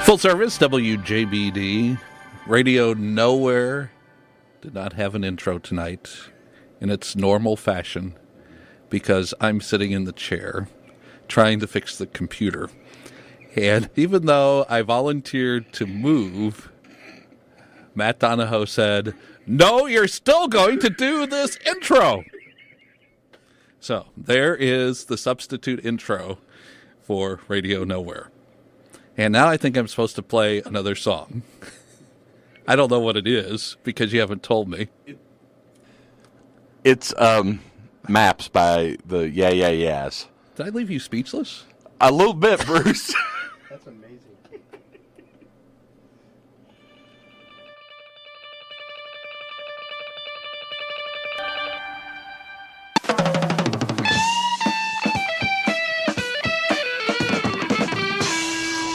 Full service, WJBD, Radio Nowhere did not have an intro tonight in its normal fashion because I'm sitting in the chair trying to fix the computer. And even though I volunteered to move, Matt Donahoe said, "No, you're still going to do this intro." So there is the substitute intro for Radio Nowhere. And now I think I'm supposed to play another song. I don't know what it is because you haven't told me. It's Maps by the Yeah Yeah Yeahs. Did I leave you speechless? A little bit, Bruce. That's amazing.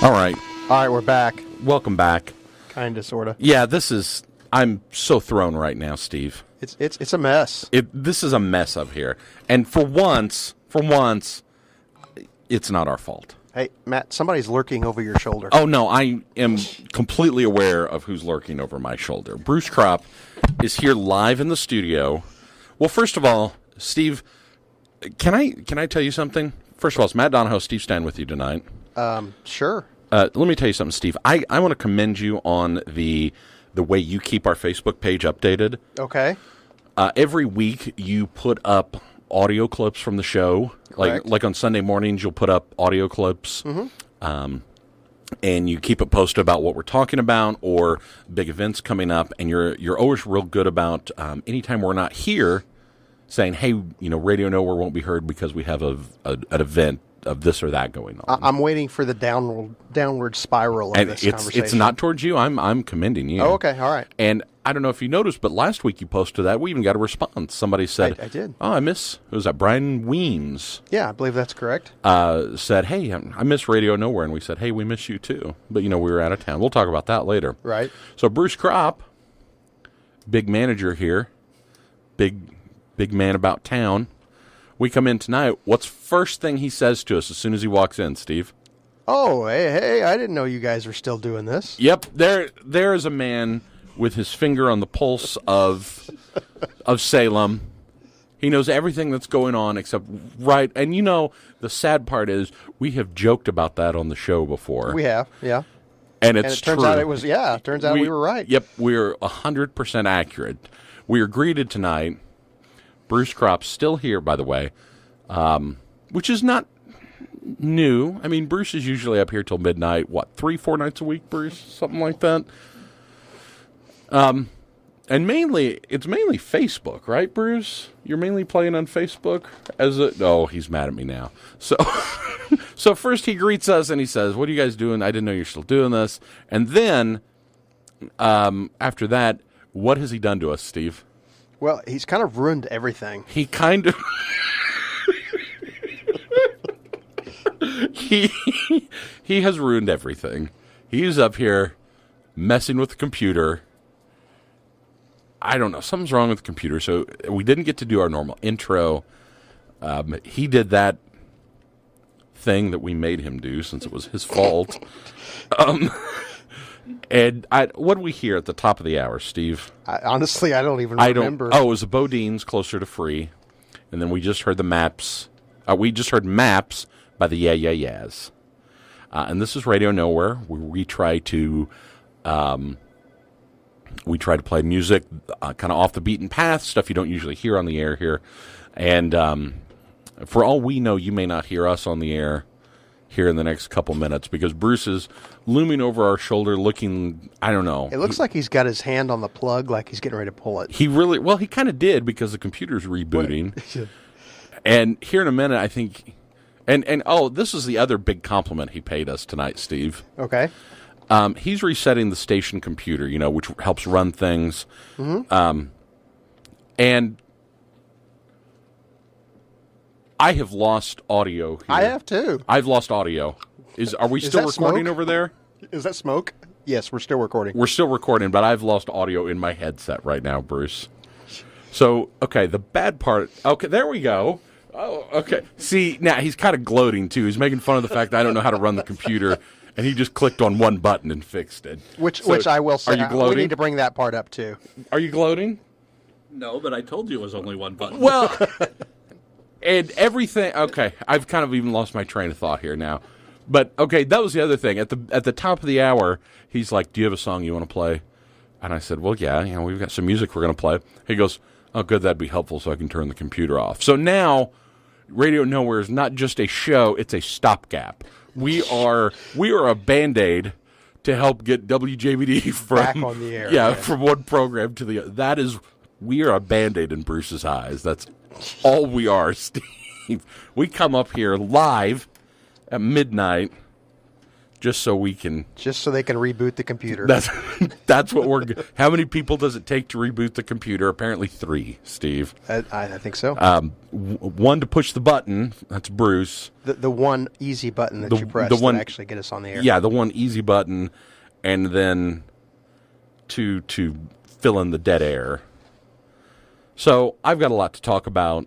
All right. All right, we're back. Welcome back. Kinda, sorta. Yeah, I'm so thrown right now, Steve. It's a mess. This is a mess up here. And for once, it's not our fault. Hey, Matt, somebody's lurking over your shoulder. Oh, no, I am completely aware of who's lurking over my shoulder. Bruce Kropp is here live in the studio. Well, first of all, Steve, can I tell you something? First of all, it's Matt Donahoe, Steve Stein with you tonight. Sure. Let me tell you something, Steve. I want to commend you on the way you keep our Facebook page updated. Okay. Every week you put up audio clips from the show. Correct. Like on Sunday mornings, you'll put up audio clips. Mm-hmm. And you keep it posted about what we're talking about or big events coming up. And you're always real good about anytime we're not here saying, hey, Radio Nowhere won't be heard because we have an event of this or that going on. I'm waiting for the downward spiral of this conversation. It's not towards you. I'm commending you. Oh, okay. All right. And I don't know if you noticed, but last week you posted that. We even got a response. Somebody said, I did. Oh, was that Brian Weems? Yeah, I believe that's correct. Said, hey, I miss Radio Nowhere. And we said, hey, we miss you too. But, we were out of town. We'll talk about that later. Right. So Bruce Kropp, big manager here, big man about town. We come in tonight. What's first thing he says to us as soon as he walks in, Steve? Oh, hey, I didn't know you guys were still doing this. Yep, there is a man with his finger on the pulse of Salem. He knows everything that's going on except right. And the sad part is we have joked about that on the show before. We have, yeah. And it turns true. out it was, yeah. Turns out we were right. Yep, we're 100% accurate. We are greeted tonight. Bruce Kropp's still here, by the way, which is not new. I mean, Bruce is usually up here till midnight. What, 3-4 nights a week, Bruce? Something like that. And it's mainly Facebook, right, Bruce? You're mainly playing on Facebook he's mad at me now. So first he greets us and he says, "What are you guys doing? I didn't know you're still doing this." And then, after that, what has he done to us, Steve? Well, he's kind of ruined everything. He kind of... he has ruined everything. He's up here messing with the computer. I don't know. Something's wrong with the computer. So we didn't get to do our normal intro. He did that thing that we made him do since it was his fault. And what did we hear at the top of the hour, Steve? Honestly, I don't even remember. It was the Bodines, Closer to Free. And then we just heard the Maps. We just heard Maps by the Yeah Yeah Yeahs. And this is Radio Nowhere, where we try to play music kind of off the beaten path, stuff you don't usually hear on the air here. And for all we know, you may not hear us on the air here in the next couple minutes because Bruce is looming over our shoulder looking, I don't know. It looks like he's got his hand on the plug like he's getting ready to pull it. He kind of did because the computer's rebooting. And here in a minute, I think, and this is the other big compliment he paid us tonight, Steve. Okay. He's resetting the station computer, which helps run things. Mm-hmm. And I have lost audio here. I have too. I've lost audio. Are we still recording smoke? over there? Is that smoke? Yes, we're still recording. We're still recording, but I've lost audio in my headset right now, Bruce. So, okay, the bad part. Okay, there we go. Oh, okay. See, now he's kind of gloating too. He's making fun of the fact that I don't know how to run the computer. and he just clicked on one button and fixed it. Which So, I will say. Are you gloating? We need to bring that part up too. Are you gloating? No, but I told you it was only one button. Well, and everything. Okay, I've kind of even lost my train of thought here now. But okay, that was the other thing. At the top of the hour, he's like, "Do you have a song you want to play?" And I said, "Well, yeah, we've got some music we're going to play." He goes, "Oh, good, that'd be helpful, so I can turn the computer off." So now, Radio Nowhere is not just a show; it's a stopgap. We are a Band-Aid to help get WJBD Back on the air. Yeah, from one program to the other. We are a Band-Aid in Bruce's eyes. That's all we are, Steve. We come up here live at midnight just so they can reboot the computer. That's what we're. How many people does it take to reboot the computer? Apparently 3, Steve. I think so. One to push the button. That's Bruce. The one easy button that you press to actually get us on the air. Yeah, the one easy button, and then to fill in the dead air. So I've got a lot to talk about,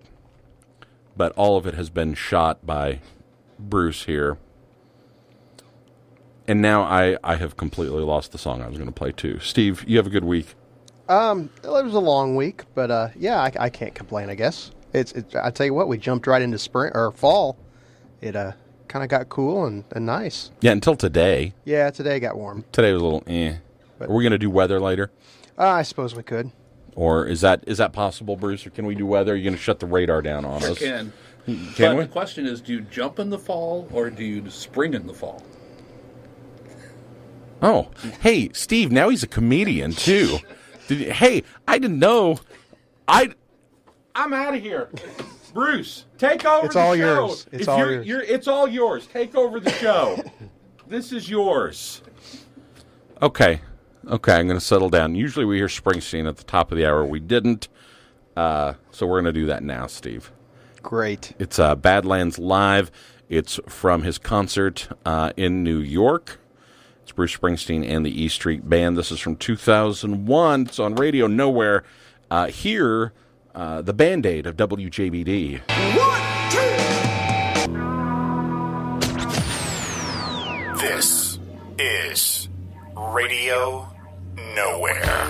but all of it has been shot by Bruce here. And now I have completely lost the song I was going to play too. Steve, you have a good week. It was a long week, but I can't complain. I guess I tell you what, we jumped right into spring or fall. It kind of got cool and nice. Yeah, until today. Yeah, today got warm. Today was a little eh. Are we going to do weather later? I suppose we could. Or is that possible, Bruce? Or can we do weather? Are you going to shut the radar down on us? Can. Can we? The question is, do you jump in the fall or do you spring in the fall? Oh, hey, Steve, now he's a comedian, too. Hey, I didn't know. I'm out of here. Bruce, take over It's the all show. yours. It's all yours. It's all yours. Take over the show. This is yours. Okay, I'm going to settle down. Usually we hear Springsteen at the top of the hour. We didn't, so we're going to do that now, Steve. Great. It's Badlands Live. It's from his concert in New York. It's Bruce Springsteen and the E Street Band. This is from 2001. It's on Radio Nowhere. Here, the Band-Aid of WJBD. 1, 2. This is Radio Nowhere.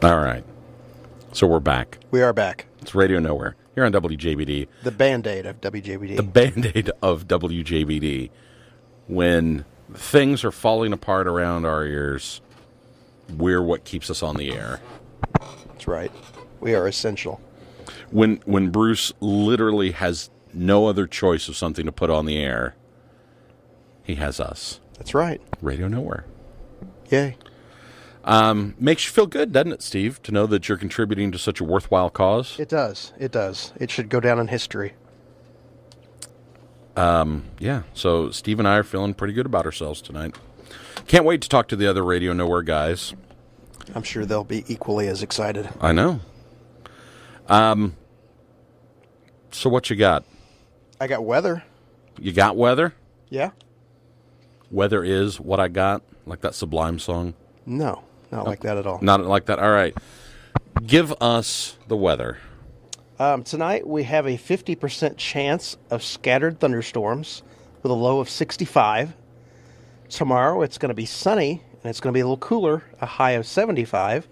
All right. So we're back. We are back. It's Radio Nowhere. Here on WJBD. The Band-Aid of WJBD. The Band-Aid of WJBD. When things are falling apart around our ears, we're what keeps us on the air. That's right. We are essential. When Bruce literally has no other choice of something to put on the air, he has us. That's right. Radio Nowhere. Yay. Makes you feel good, doesn't it, Steve, to know that you're contributing to such a worthwhile cause? It does. It does. It should go down in history. Yeah, so Steve and I are feeling pretty good about ourselves tonight. Can't wait to talk to the other Radio Nowhere guys. I'm sure they'll be equally as excited. I know. So what you got? I got weather. You got weather? Yeah? Weather is what I got, like that Sublime song. No, not like that at all. Not like that. All right. Give us the weather. Tonight we have a 50% chance of scattered thunderstorms with a low of 65. Tomorrow it's going to be sunny and it's going to be a little cooler, a high of 75.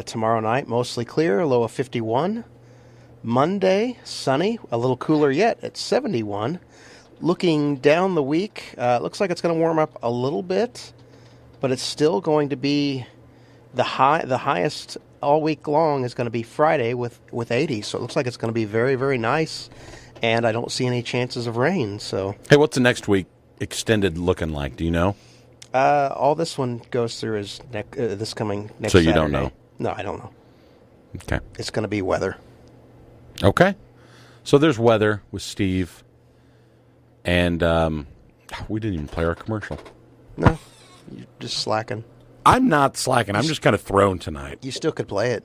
Tomorrow night mostly clear, a low of 51. Monday, sunny, a little cooler yet at 71. Looking down the week, looks like it's going to warm up a little bit, but it's still going to be the highest all week long is going to be Friday with 80. So it looks like it's going to be very, very nice, and I don't see any chances of rain. So Hey, what's the next week extended looking like? Do you know? all this one goes through is this coming next So you Saturday. don't know? No, I don't know. Okay. It's going to be weather. Okay. So there's weather with Steve, and we didn't even play our commercial. No, you're just slacking. I'm not slacking. I'm just kind of thrown tonight. You still could play it.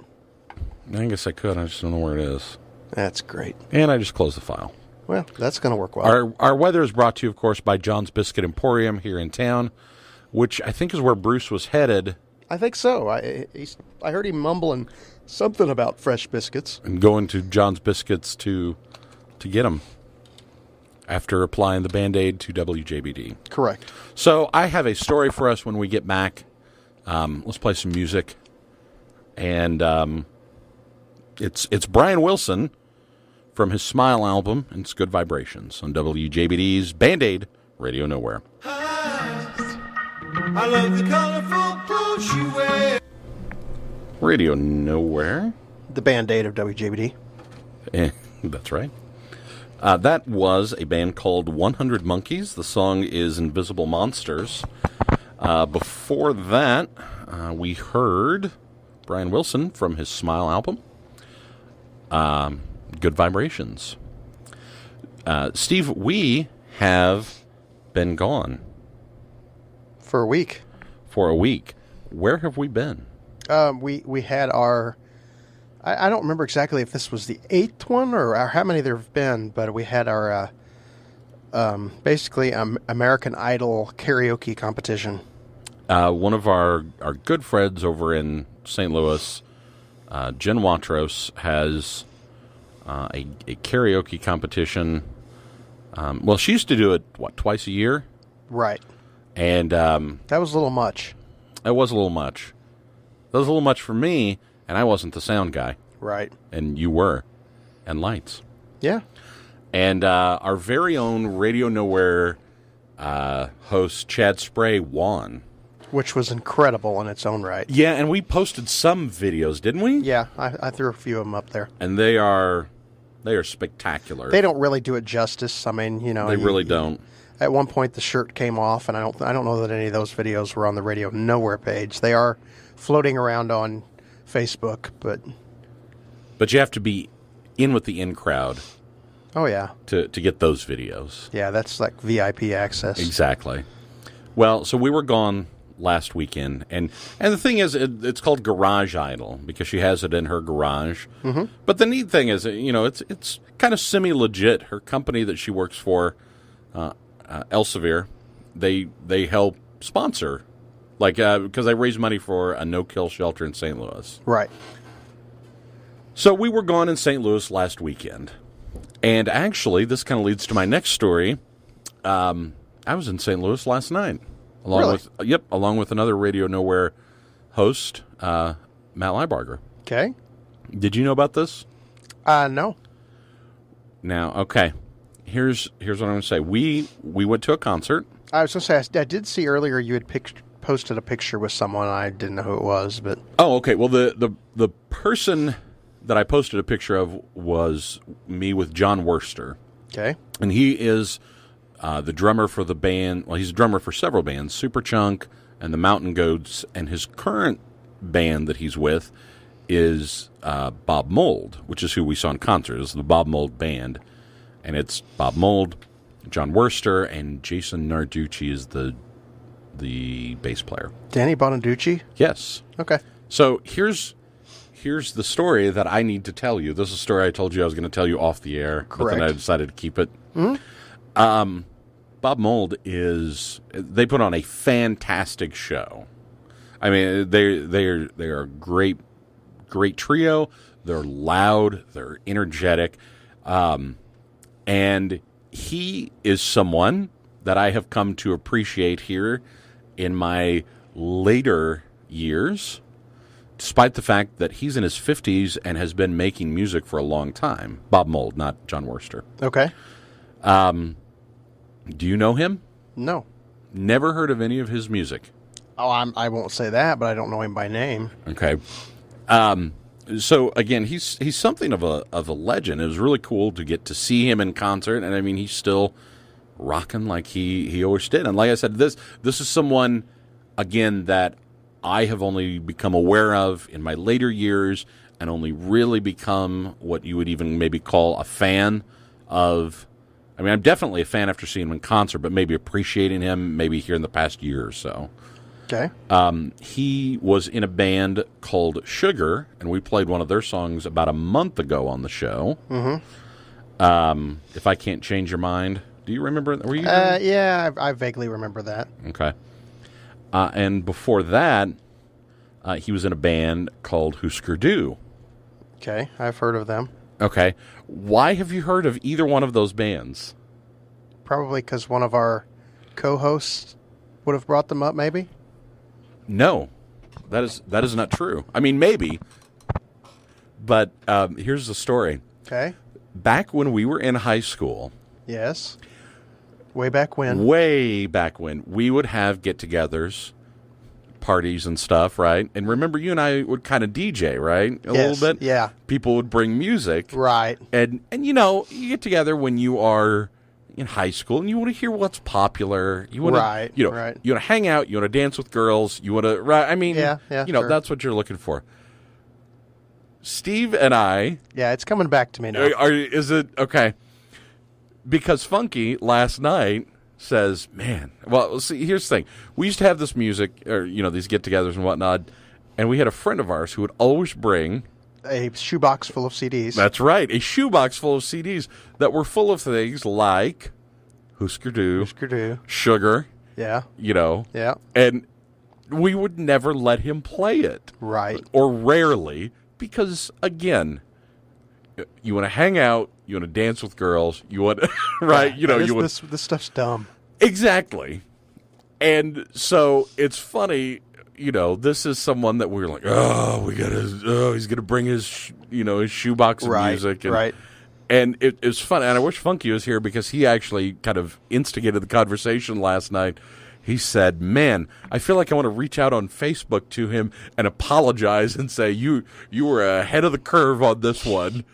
I guess I could. I just don't know where it is. That's great. And I just closed the file. Well, that's going to work well. Our weather is brought to you, of course, by John's Biscuit Emporium here in town, which I think is where Bruce was headed. I think so. I heard him mumbling something about fresh biscuits. And going to John's Biscuits to get them. after applying the Band-Aid to WJBD. Correct. So I have a story for us when we get back. Let's play some music. And it's Brian Wilson from his Smile album, and it's Good Vibrations on WJBD's Band-Aid Radio Nowhere. I love the colorful clothes you wear. Radio Nowhere. The Band-Aid of WJBD. That's right. That was a band called 100 Monkeys. The song is Invisible Monsters. Before that, we heard Brian Wilson from his Smile album, Good Vibrations. Steve, we have been gone. For a week. For a week. Where have we been? We had our... I don't remember exactly if this was the 8th one or how many there have been, but we had our basically American Idol karaoke competition. One of our good friends over in St. Louis, Jen Watros, has a karaoke competition. Well, she used to do it, twice a year? Right. And that was a little much. It was a little much. That was a little much for me, and I wasn't the sound guy. Right. And you were. And lights. Yeah. And our very own Radio Nowhere host, Chad Spray, won. Which was incredible in its own right. Yeah, and we posted some videos, didn't we? Yeah, I threw a few of them up there. And they are spectacular. They don't really do it justice. I mean, they really don't. At one point, the shirt came off, and I don't know that any of those videos were on the Radio Nowhere page. They are floating around on Facebook, but you have to be in with the in crowd. Oh yeah, to get those videos. Yeah, that's like VIP access. Exactly. Well, so we were gone last weekend, and the thing is, it's called Garage Idol because she has it in her garage. Mm-hmm. But the neat thing is, it's kind of semi-legit. Her company that she works for, Elsevier, they help sponsor, because they raise money for a no-kill shelter in St. Louis. Right. So we were gone in St. Louis last weekend, and actually, this kind of leads to my next story. I was in St. Louis last night. Along with another Radio Nowhere host, Matt Leibarger. Okay. Did you know about this? No. Now, okay. Here's what I'm going to say. We went to a concert. I was going to say, I did see earlier you had posted a picture with someone. I didn't know who it was, but... Oh, okay. Well, the person that I posted a picture of was me with John Worster. Okay. And he is... the drummer for the band, well, he's a drummer for several bands, Superchunk and the Mountain Goats, and his current band that he's with is Bob Mould, which is who we saw in concert. It's the Bob Mould Band, and it's Bob Mould, John Worster, and Jason Narducci is the bass player. Danny Bonaducci? Yes. Okay. So here's the story that I need to tell you. This is a story I told you I was going to tell you off the air, Correct. But then I decided to keep it. Mm-hmm. Bob Mould they put on a fantastic show. I mean, they're a great trio. They're loud, they're energetic. And he is someone that I have come to appreciate here in my later years, despite the fact that he's in his 50s and has been making music for a long time. Bob Mould, not John Worster. Okay. Do you know him? No. Never heard of any of his music. Oh, I won't say that, but I don't know him by name. Okay. So again, he's something of a legend. It was really cool to get to see him in concert, and I mean, he's still rocking like he always did. And like I said, this is someone again that I have only become aware of in my later years, and only really become what you would even maybe call a fan of. I mean, I'm definitely a fan after seeing him in concert, but maybe appreciating him maybe here in the past year or so. Okay. He was in a band called Sugar, and we played one of their songs about a month ago on the show. Mm-hmm. If I Can't Change Your Mind. Do you remember? Were you? Yeah, I vaguely remember that. Okay. And before that, he was in a band called Husker Du. Okay, I've heard of them. Okay. Why have you heard of either one of those bands? Probably because one of our co-hosts would have brought them up, maybe? No, that is not true. I mean, maybe. But here's the story. Okay. Back when we were in high school. Yes. Way back when, we would have get-togethers, parties and stuff, right? And remember, you and I would kind of DJ, right? A little bit. Yeah. People would bring music, right? And you know, you get together when you are in high school, and you want to hear what's popular. You want to, you want to hang out. You want to dance with girls. You want to, right? I mean, that's what you're looking for. Steve and I. Yeah, it's coming back to me now. Is it okay? Because Funky last night says, man, well, see, here's the thing. We used to have this music, or, these get-togethers and whatnot, and we had a friend of ours who would always bring a shoebox full of CDs. That's right, a shoebox full of CDs that were full of things like Husker Du, Sugar, yeah, yeah, and we would never let him play it, right, or rarely, because again, you want to hang out. You want to dance with girls. You want, right? This stuff's dumb. Exactly. And so it's funny. This is someone that we were like, he's gonna bring his, his shoebox of music, and, right? And it was fun. And I wish Funky was here because he actually kind of instigated the conversation last night. He said, "Man, I feel like I want to reach out on Facebook to him and apologize and say you were ahead of the curve on this one."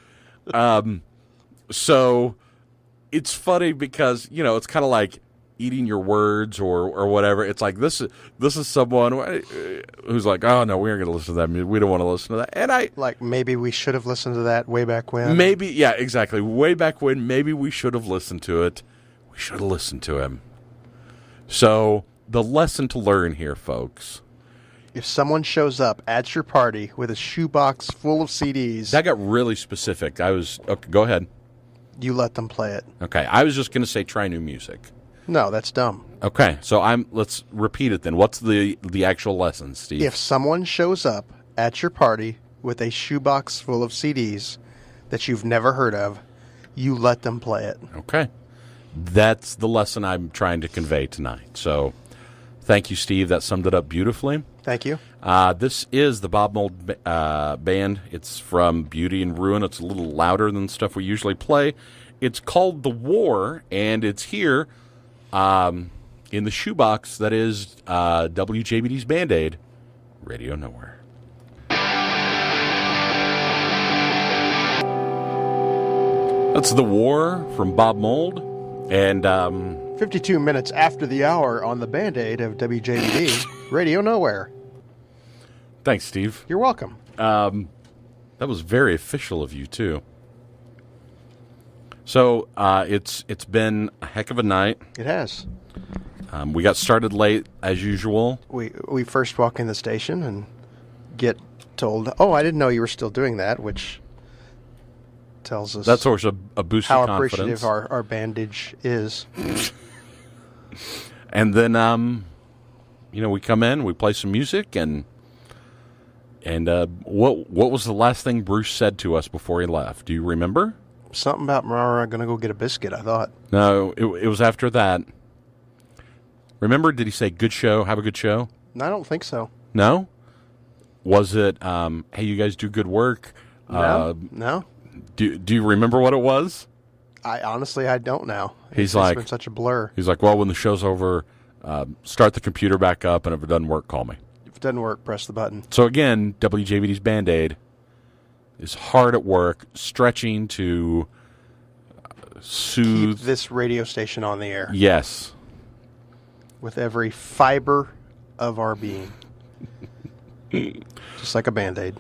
So it's funny because, it's kind of like eating your words or whatever. It's like this is someone who's like, oh, no, we aren't going to listen to that music. We don't want to listen to that. And I... Like, maybe we should have listened to that way back when. Maybe, yeah, exactly. Way back when, maybe we should have listened to it. We should have listened to him. So the lesson to learn here, folks. If someone shows up at your party with a shoebox full of CDs... That got really specific. Okay, go ahead. You let them play it. Okay, I was just going to say try new music. No, that's dumb. Okay, so let's repeat it then. What's the actual lesson, Steve? If someone shows up at your party with a shoebox full of CDs that you've never heard of, you let them play it. Okay. That's the lesson I'm trying to convey tonight. So thank you, Steve. That summed it up beautifully. Thank you. This is the Bob Mould Band. It's from Beauty and Ruin. It's a little louder than stuff we usually play. It's called The War, and it's here in the shoebox that is WJBD's Band-Aid, Radio Nowhere. That's The War from Bob Mould, and 52 minutes after the hour on the Band-Aid of WJBD, Radio Nowhere. Thanks, Steve. You're welcome. That was very official of you, too. So it's been a heck of a night. It has. We got started late, as usual. We first walk in the station and get told, oh, I didn't know you were still doing that, which tells us... That's always a boost of confidence. How appreciative our bandage is. And then, we come in, we play some music, and what was the last thing Bruce said to us before he left? Do you remember? Something about Marara going to go get a biscuit, I thought. No, it was after that. Remember, did he say, good show, have a good show? I don't think so. No? Was it, hey, you guys do good work? No. Do you remember what it was? I don't now. It's been such a blur. He's like, well, when the show's over, start the computer back up, and if it doesn't work, call me. If it doesn't work, press the button. So again, WJBD's Band-Aid is hard at work, stretching to soothe... Keep this radio station on the air. Yes. With every fiber of our being. Just like a Band-Aid.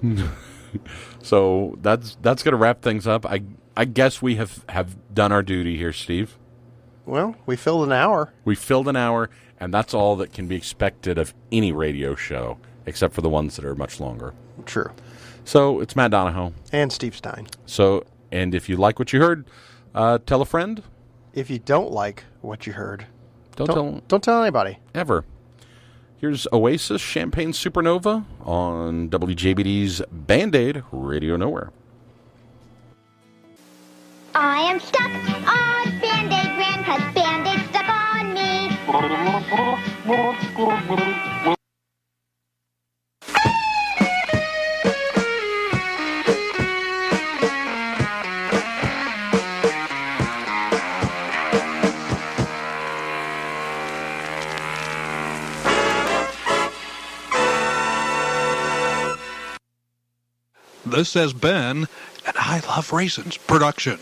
So that's going to wrap things up. I guess we have done our duty here, Steve. Well, we filled an hour. We filled an hour, and that's all that can be expected of any radio show, except for the ones that are much longer. True. So it's Matt Donahoe. And Steve Stein. So, and if you like what you heard, tell a friend. If you don't like what you heard, don't tell anybody. Ever. Here's Oasis Champagne Supernova on WJBD's Band-Aid Radio Nowhere. I am stuck on Band-Aid brand, 'cause Band-Aid This has been an I Love Raisins production.